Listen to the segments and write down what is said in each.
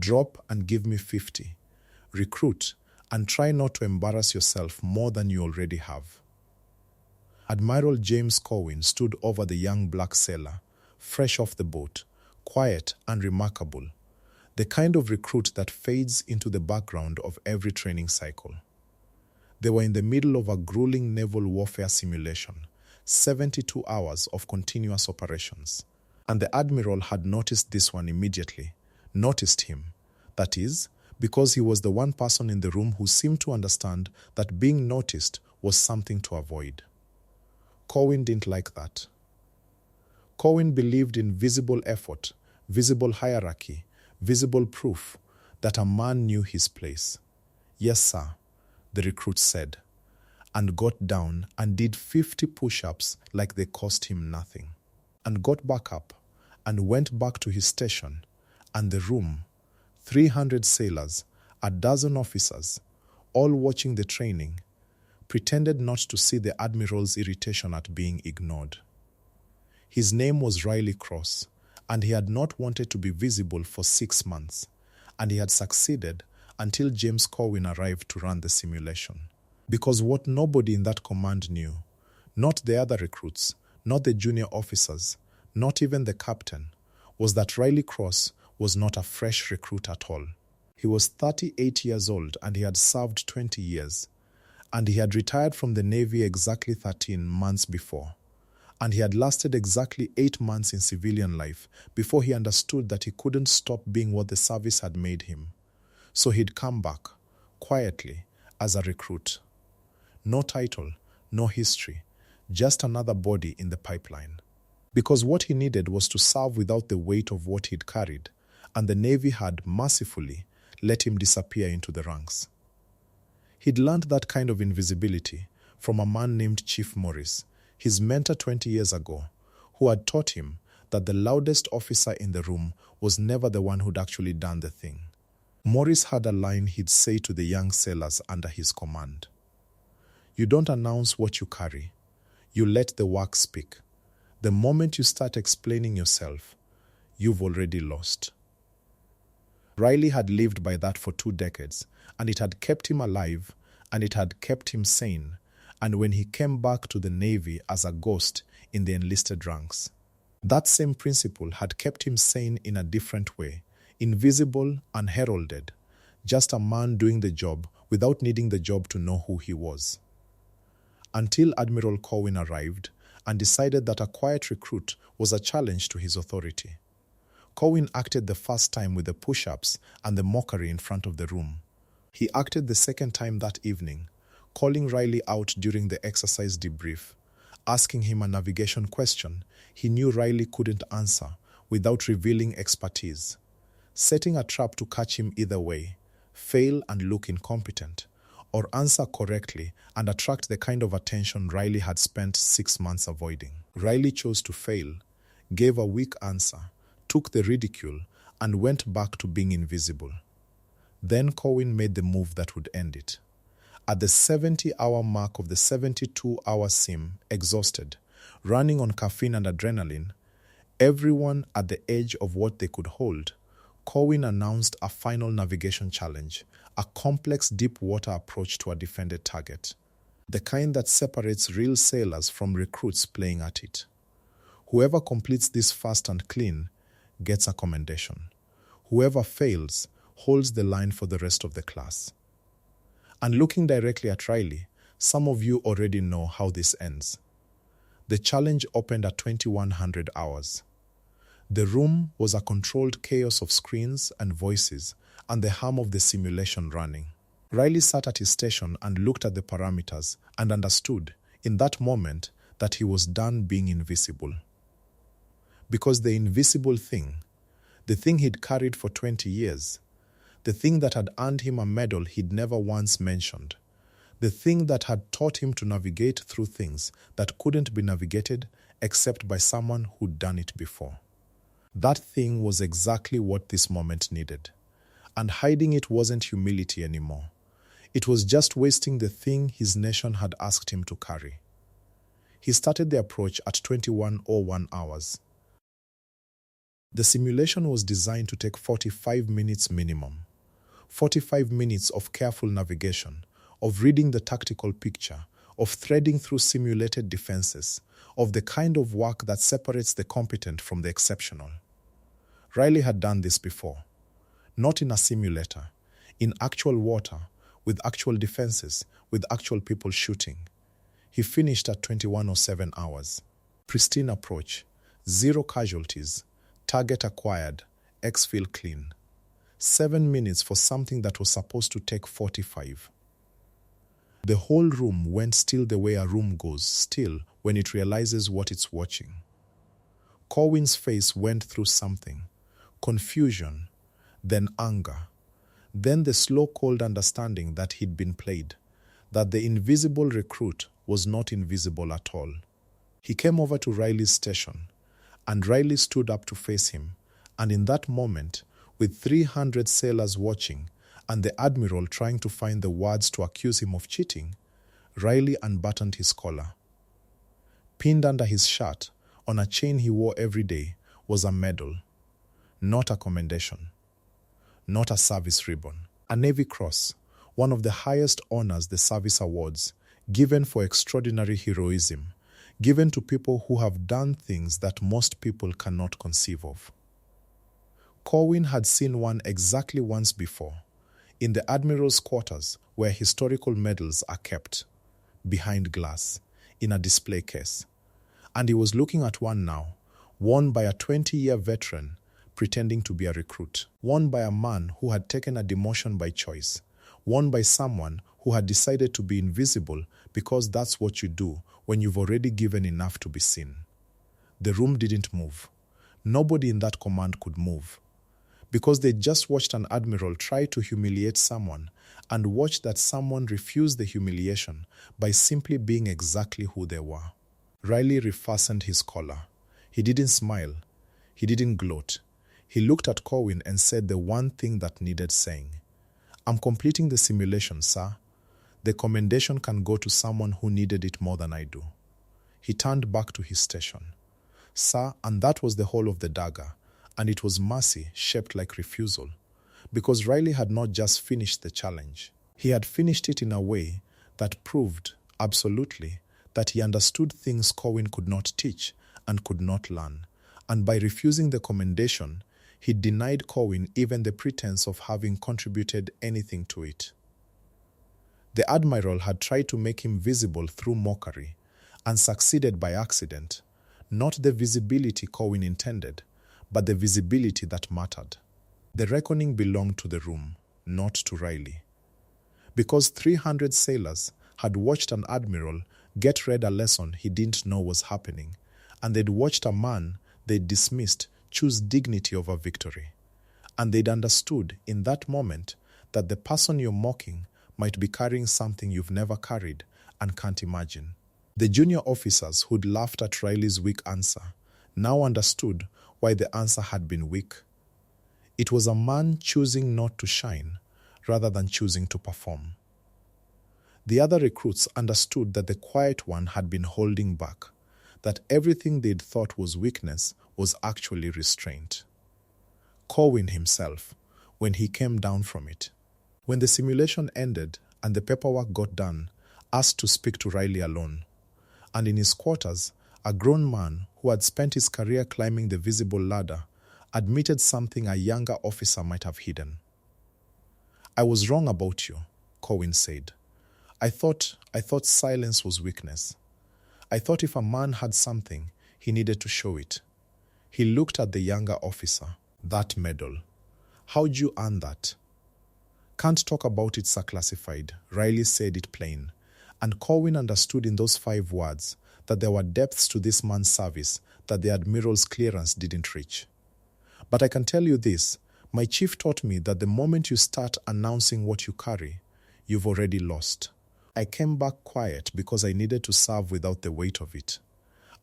Drop and give me 50. Recruit and try not to embarrass yourself more than you already have. Admiral James Corwin stood over the young black sailor, fresh off the boat, quiet and remarkable, the kind of recruit that fades into the background of every training cycle. They were in the middle of a grueling naval warfare simulation, 72 hours of continuous operations. And the Admiral had noticed this one immediately, noticed him. That is, because he was the one person in the room who seemed to understand that being noticed was something to avoid. Corwin didn't like that. Corwin believed in visible effort, visible hierarchy, visible proof that a man knew his place. Yes, sir, the recruit said, and got down and did 50 push-ups like they cost him nothing, and got back up and went back to his station, and the room, 300 sailors, a dozen officers, all watching the training, pretended not to see the Admiral's irritation at being ignored. His name was Riley Cross, and he had not wanted to be visible for 6 months, and he had succeeded until James Corwin arrived to run the simulation. Because what nobody in that command knew, not the other recruits, not the junior officers, not even the captain, was that Riley Cross was not a fresh recruit at all. He was 38 years old and he had served 20 years. And he had retired from the Navy exactly 13 months before. And he had lasted exactly 8 months in civilian life before he understood that he couldn't stop being what the service had made him. So he'd come back, quietly, as a recruit. No title, no history, just another body in the pipeline. Because what he needed was to serve without the weight of what he'd carried, and the Navy had, mercifully, let him disappear into the ranks. He'd learned that kind of invisibility from a man named Chief Morris, his mentor 20 years ago, who had taught him that the loudest officer in the room was never the one who'd actually done the thing. Morris had a line he'd say to the young sailors under his command. You don't announce what you carry. You let the work speak. The moment you start explaining yourself, you've already lost. Riley had lived by that for 2 decades, and it had kept him alive, and it had kept him sane, and when he came back to the Navy as a ghost in the enlisted ranks. That same principle had kept him sane in a different way, invisible, unheralded, just a man doing the job without needing the job to know who he was. Until Admiral Corwin arrived and decided that a quiet recruit was a challenge to his authority. Corwin acted the first time with the push-ups and the mockery in front of the room. He acted the second time that evening, calling Riley out during the exercise debrief, asking him a navigation question he knew Riley couldn't answer without revealing expertise, setting a trap to catch him either way, fail and look incompetent, or answer correctly and attract the kind of attention Riley had spent 6 months avoiding. Riley chose to fail, gave a weak answer, took the ridicule, and went back to being invisible. Then Corwin made the move that would end it. At the 70-hour mark of the 72-hour sim, exhausted, running on caffeine and adrenaline, everyone at the edge of what they could hold, Corwin announced a final navigation challenge, a complex deep water approach to a defended target, the kind that separates real sailors from recruits playing at it. Whoever completes this fast and clean gets a commendation. Whoever fails holds the line for the rest of the class. And looking directly at Riley, some of you already know how this ends. The challenge opened at 2100 hours. The room was a controlled chaos of screens and voices and the hum of the simulation running. Riley sat at his station and looked at the parameters and understood, in that moment, that he was done being invisible. Because the invisible thing, the thing he'd carried for 20 years, the thing that had earned him a medal he'd never once mentioned, the thing that had taught him to navigate through things that couldn't be navigated except by someone who'd done it before. That thing was exactly what this moment needed. And hiding it wasn't humility anymore. It was just wasting the thing his nation had asked him to carry. He started the approach at 21:01 hours. The simulation was designed to take 45 minutes minimum. 45 minutes of careful navigation, of reading the tactical picture, of threading through simulated defenses, of the kind of work that separates the competent from the exceptional. Riley had done this before. Not in a simulator, in actual water, with actual defenses, with actual people shooting. He finished at 21:07 hours. Pristine approach, 0 casualties, target acquired, exfil clean. 7 minutes for something that was supposed to take 45. The whole room went still the way a room goes still when it realizes what it's watching. Corwin's face went through something. Confusion, then anger, then the slow cold understanding that he'd been played, that the invisible recruit was not invisible at all. He came over to Riley's station, and Riley stood up to face him, and in that moment, with 300 sailors watching, and the Admiral trying to find the words to accuse him of cheating, Riley unbuttoned his collar. Pinned under his shirt, on a chain he wore every day, was a medal. Not a commendation. Not a service ribbon. A Navy Cross, one of the highest honors the service awards, given for extraordinary heroism, given to people who have done things that most people cannot conceive of. Corwin had seen one exactly once before, in the Admiral's quarters where historical medals are kept, behind glass, in a display case. And he was looking at one now, worn by a 20-year veteran pretending to be a recruit, worn by a man who had taken a demotion by choice, worn by someone who had decided to be invisible because that's what you do when you've already given enough to be seen. The room didn't move. Nobody in that command could move, because they just watched an admiral try to humiliate someone and watched that someone refuse the humiliation by simply being exactly who they were. Riley refastened his collar. He didn't smile. He didn't gloat. He looked at Corwin and said the one thing that needed saying. "I'm completing the simulation, sir. The commendation can go to someone who needed it more than I do." He turned back to his station. "Sir," and that was the whole of the dagger, and it was mercy shaped like refusal, because Riley had not just finished the challenge. He had finished it in a way that proved, absolutely, that he understood things Corwin could not teach and could not learn, and by refusing the commendation, he denied Corwin even the pretense of having contributed anything to it. The Admiral had tried to make him visible through mockery, and succeeded by accident, not the visibility Corwin intended, but the visibility that mattered. The reckoning belonged to the room, not to Riley. Because 300 sailors had watched an admiral get read a lesson he didn't know was happening, and they'd watched a man they'd dismissed choose dignity over victory. And they'd understood in that moment that the person you're mocking might be carrying something you've never carried and can't imagine. The junior officers who'd laughed at Riley's weak answer now understood why the answer had been weak. It was a man choosing not to shine rather than choosing to perform. The other recruits understood that the quiet one had been holding back, that everything they'd thought was weakness was actually restraint. Corwin himself, when he came down from it. When the simulation ended and the paperwork got done, asked to speak to Riley alone. And in his quarters, a grown man who had spent his career climbing the visible ladder admitted something a younger officer might have hidden. "I was wrong about you," Corwin said. I thought silence was weakness. I thought if a man had something, he needed to show it." He looked at the younger officer. "That medal. How'd you earn that?" "Can't talk about it, sir, classified." Riley said it plain. And Corwin understood in those 5 words that there were depths to this man's service that the Admiral's clearance didn't reach. "But I can tell you this, my chief taught me that the moment you start announcing what you carry, you've already lost. I came back quiet because I needed to serve without the weight of it.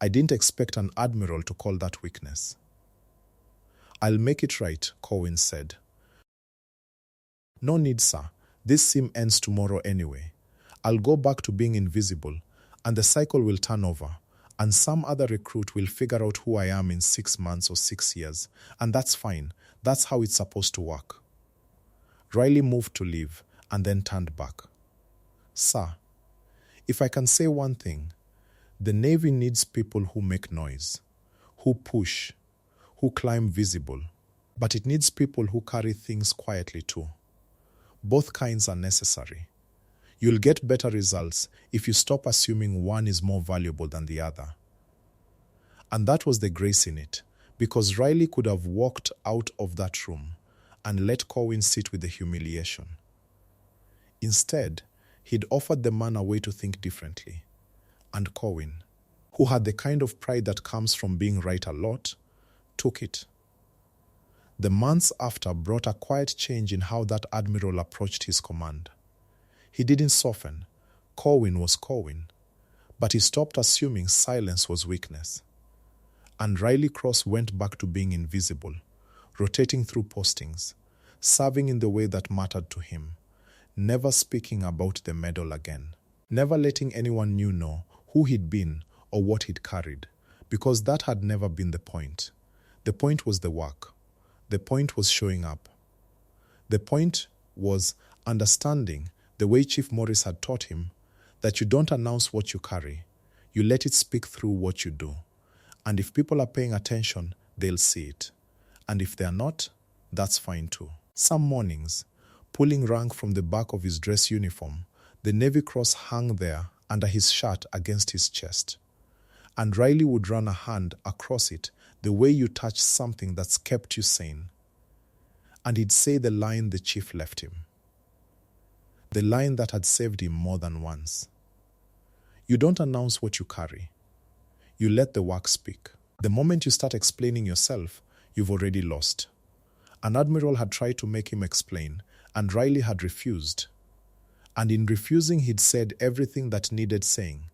I didn't expect an admiral to call that weakness." "I'll make it right," Corwin said. "No need, sir. This sim ends tomorrow anyway. I'll go back to being invisible, and the cycle will turn over, And some other recruit will figure out who I am in 6 months or 6 years, and that's fine. That's how it's supposed to work. Riley moved to leave and then turned back. Sir, if I can say one thing, the Navy needs people who make noise, who push, who climb visible, but it needs people who carry things quietly too. Both kinds are necessary. You'll get better results if you stop assuming one is more valuable than the other. And that was the grace in it, because Riley could have walked out of that room and let Corwin sit with the humiliation. Instead, he'd offered the man a way to think differently. And Corwin, who had the kind of pride that comes from being right a lot, took it. The months after brought a quiet change in how that Admiral approached his command. He didn't soften. Corwin was Corwin. But he stopped assuming silence was weakness. And Riley Cross went back to being invisible, rotating through postings, serving in the way that mattered to him, never speaking about the medal again, never letting anyone new know who he'd been or what he'd carried, because that had never been the point. The point was the work. The point was showing up. The point was understanding, the way Chief Morris had taught him, that you don't announce what you carry. You let it speak through what you do. And if people are paying attention, they'll see it. And if they're not, that's fine too. Some mornings, pulling rank from the back of his dress uniform, the Navy Cross hung there under his shirt against his chest. And Riley would run a hand across it the way you touch something that's kept you sane. And he'd say the line the chief left him. The line that had saved him more than once. You don't announce what you carry. You let the work speak. The moment you start explaining yourself, you've already lost. An Admiral had tried to make him explain, and Riley had refused. And in refusing, he'd said everything that needed saying,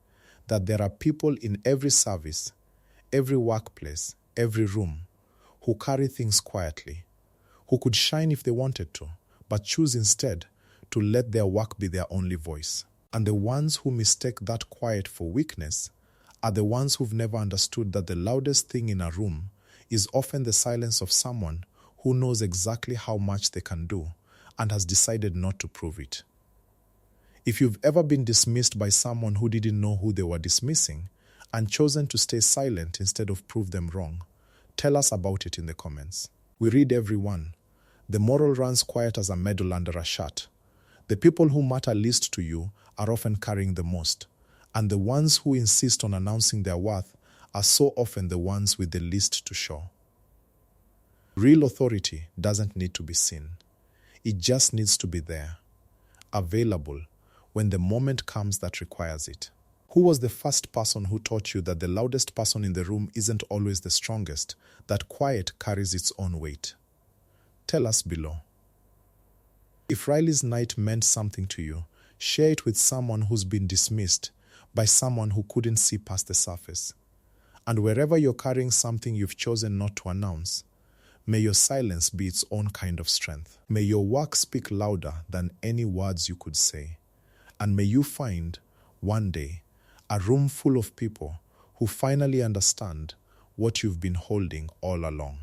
that there are people in every service, every workplace, every room, who carry things quietly, who could shine if they wanted to, but choose instead to let their work be their only voice. And the ones who mistake that quiet for weakness are the ones who've never understood that the loudest thing in a room is often the silence of someone who knows exactly how much they can do and has decided not to prove it. If you've ever been dismissed by someone who didn't know who they were dismissing and chosen to stay silent instead of prove them wrong, tell us about it in the comments. We read every one. The moral runs quiet as a medal under a shirt. The people who matter least to you are often carrying the most, and the ones who insist on announcing their worth are so often the ones with the least to show. Real authority doesn't need to be seen. It just needs to be there, available, when the moment comes that requires it. Who was the first person who taught you that the loudest person in the room isn't always the strongest, that quiet carries its own weight? Tell us below. If Riley's night meant something to you, share it with someone who's been dismissed by someone who couldn't see past the surface. And wherever you're carrying something you've chosen not to announce, may your silence be its own kind of strength. May your work speak louder than any words you could say. And may you find, one day, a room full of people who finally understand what you've been holding all along.